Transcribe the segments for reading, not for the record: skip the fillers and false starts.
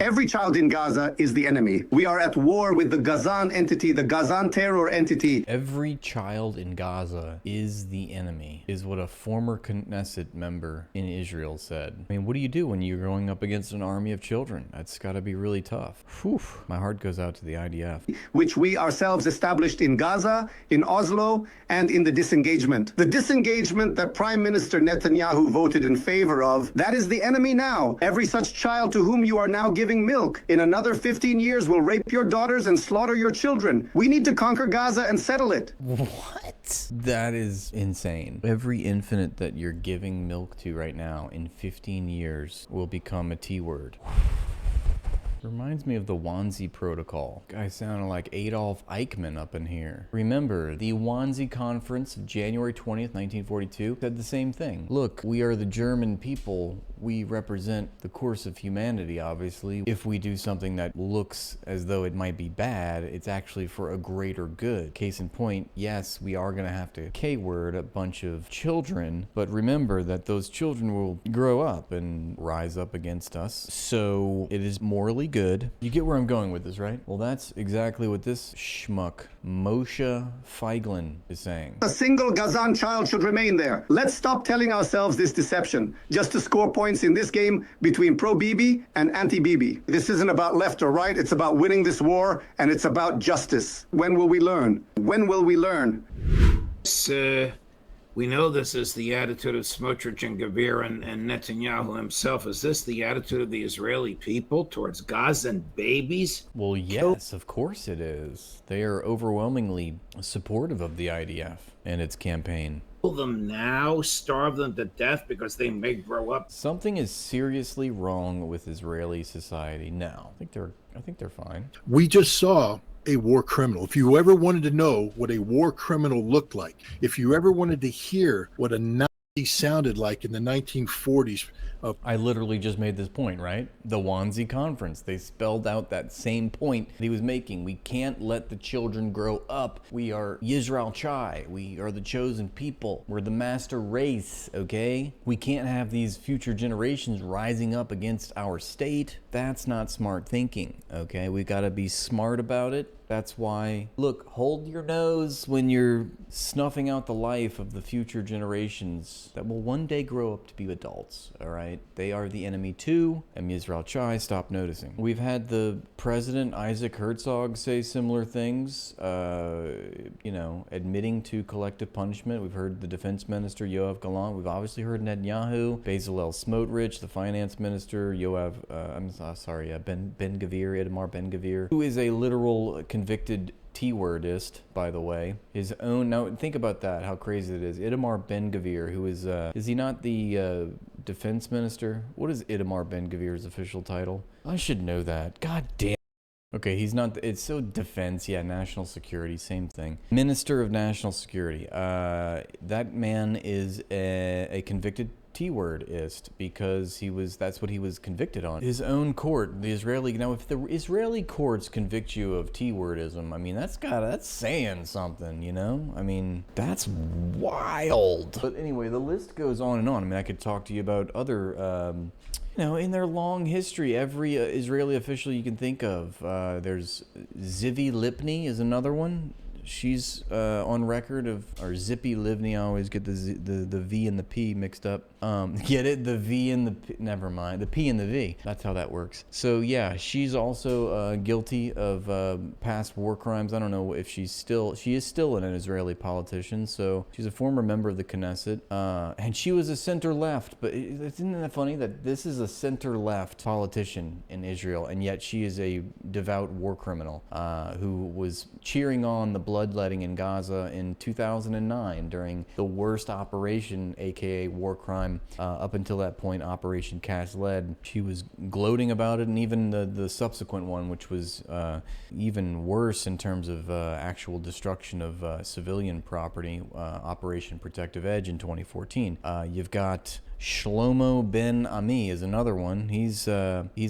Every child in Gaza is the enemy. We are at war with the Gazan entity, the Gazan terror entity. Every child in Gaza is the enemy, is what a former Knesset member in Israel said. I mean, what do you do when you're going up against an army of children? That's got to be really tough. Whew, my heart goes out to the IDF. Which we ourselves established in Gaza, in Oslo, and in the disengagement. The disengagement that Prime Minister Netanyahu voted in favor of, that is the enemy now. Every such child to whom you are now giving milk in another 15 years will rape your daughters and slaughter your children. We need to conquer Gaza and settle it. What? That is insane. Every infant that you're giving milk to right now in 15 years will become a T word. Reminds me of the Wannsee Protocol. Guy sounded like Adolf Eichmann up in here. Remember, the Wannsee Conference of January 20th, 1942 said the same thing. Look, we are the German people. We represent the course of humanity, obviously. If we do something that looks as though it might be bad, it's actually for a greater good. Case in point, yes, we are gonna have to K-word a bunch of children, but remember that those children will grow up and rise up against us. So it is morally good. You get where I'm going with this, right? Well, that's exactly what this schmuck, Moshe Feiglin, is saying. A single Gazan child should remain there. Let's stop telling ourselves this deception, just to score points in this game between pro-Bibi and anti-Bibi. This isn't about left or right, it's about winning this war, and it's about justice. When will we learn? When will we learn? We know this is the attitude of Smotrich and Gavir and Netanyahu himself. Is this the attitude of the Israeli people towards Gazan babies? Well, yes, of course it is. They are overwhelmingly supportive of the IDF and its campaign. Kill them now, starve them to death because they may grow up. Something is seriously wrong with Israeli society now. I think they're fine. We just saw a war criminal. If you ever wanted to know what a war criminal looked like, if you ever wanted to hear what a Nazi sounded like in the 1940s. I literally just made this point, right? The Wannsee Conference. They spelled out that same point that he was making. We can't let the children grow up. We are Yisrael Chai. We are the chosen people. We're the master race, okay? We can't have these future generations rising up against our state. That's not smart thinking, okay? We gotta be smart about it. That's why, look, hold your nose when you're snuffing out the life of the future generations that will one day grow up to be adults, all right? They are the enemy too, and Yisrael Chai, stop noticing. We've had the president, Isaac Herzog, say similar things, you know, admitting to collective punishment. We've heard the defense minister, Yoav Gallant. We've obviously heard Netanyahu, Bezalel Smotrich, the finance minister, Ben-Gvir, Itamar Ben-Gvir, who is a literal convicted T-wordist, by the way. His own, now think about that, how crazy it is. Itamar Ben-Gvir, who is he not the defense minister? What is Itamar Ben-Gvir's official title? I should know that. God damn. Okay, he's not, it's so defense, yeah, national security, same thing. Minister of National Security. That man is a convicted T-wordist because that's what he was convicted on. His own court, the Israeli, now if the Israeli courts convict you of T-wordism, I mean, that's saying something, you know? I mean, that's wild. But anyway, the list goes on and on. I mean, I could talk to you about other, you know, in their long history, every Israeli official you can think of. There's Zivi Lipni is another one. She's on record of, or Zippy Livni, I always get the V and the P mixed up. Get it? The V and the P, never mind. The P and the V. That's how that works. So yeah, she's also guilty of past war crimes. I don't know if she is still an Israeli politician. So she's a former member of the Knesset. And she was a center-left, but isn't that funny that this is a center-left politician in Israel, and yet she is a devout war criminal who was cheering on the bloodletting in Gaza in 2009 during the worst operation, aka war crime, up until that point, Operation Cast Lead. She was gloating about it, and even the subsequent one, which was even worse in terms of actual destruction of civilian property, Operation Protective Edge in 2014. You've got Shlomo Ben Ami is another one. He's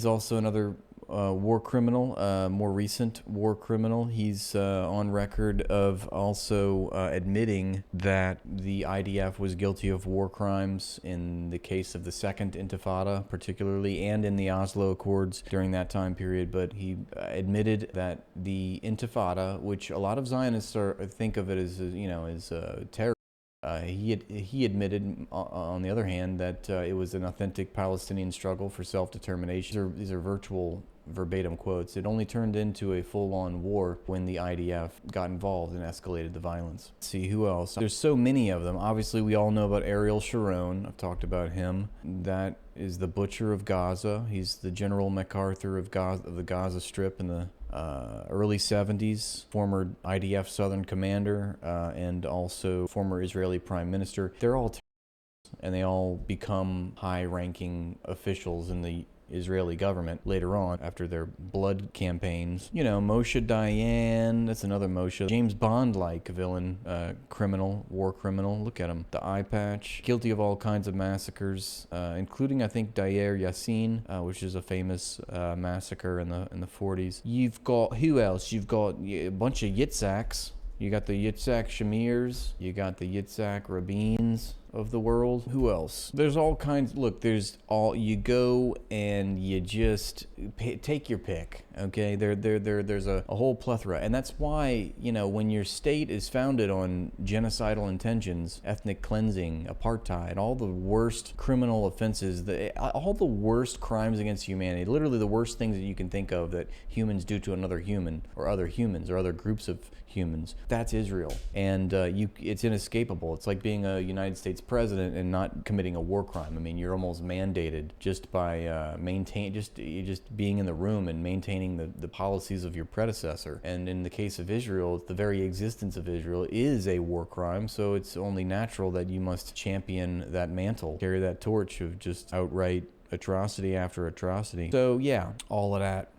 also another war criminal, more recent war criminal. He's on record of also admitting that the IDF was guilty of war crimes in the case of the Second Intifada, particularly, and in the Oslo Accords during that time period. But he admitted that the Intifada, which a lot of Zionists think of it as, as terror. He admitted, on the other hand, that it was an authentic Palestinian struggle for self-determination. These are virtual verbatim quotes. It only turned into a full-on war when the IDF got involved and escalated the violence. Let's see, who else? There's so many of them. Obviously, we all know about Ariel Sharon. I've talked about him. That is the butcher of Gaza. He's the General MacArthur of the Gaza Strip in the early 70s, former IDF Southern Commander, and also former Israeli Prime Minister. They're all terrorists, and they all become high-ranking officials in the Israeli government later on after their blood campaigns. Moshe Dayan, that's another Moshe. James Bond-like villain, war criminal. Look at him. The eye patch. Guilty of all kinds of massacres, including, I think, Dayer Yassin, which is a famous massacre in the 40s. You've got, who else? You've got a bunch of Yitzhaks. You got the Yitzhak Shamirs. You got the Yitzhak Rabins of the world. Who else? There's all kinds. Look, you go and you just take your pick. Okay, there's a whole plethora, and that's why when your state is founded on genocidal intentions, ethnic cleansing, apartheid, all the worst criminal offenses, all the worst crimes against humanity, literally the worst things that you can think of that humans do to another human or other humans or other groups of humans. That's Israel, and it's inescapable. It's like being a United States president and not committing a war crime. I mean, you're almost mandated just by just being in the room and maintaining the policies of your predecessor. And in the case of Israel, the very existence of Israel is a war crime, so it's only natural that you must champion that mantle, carry that torch of just outright atrocity after atrocity. So yeah, all of that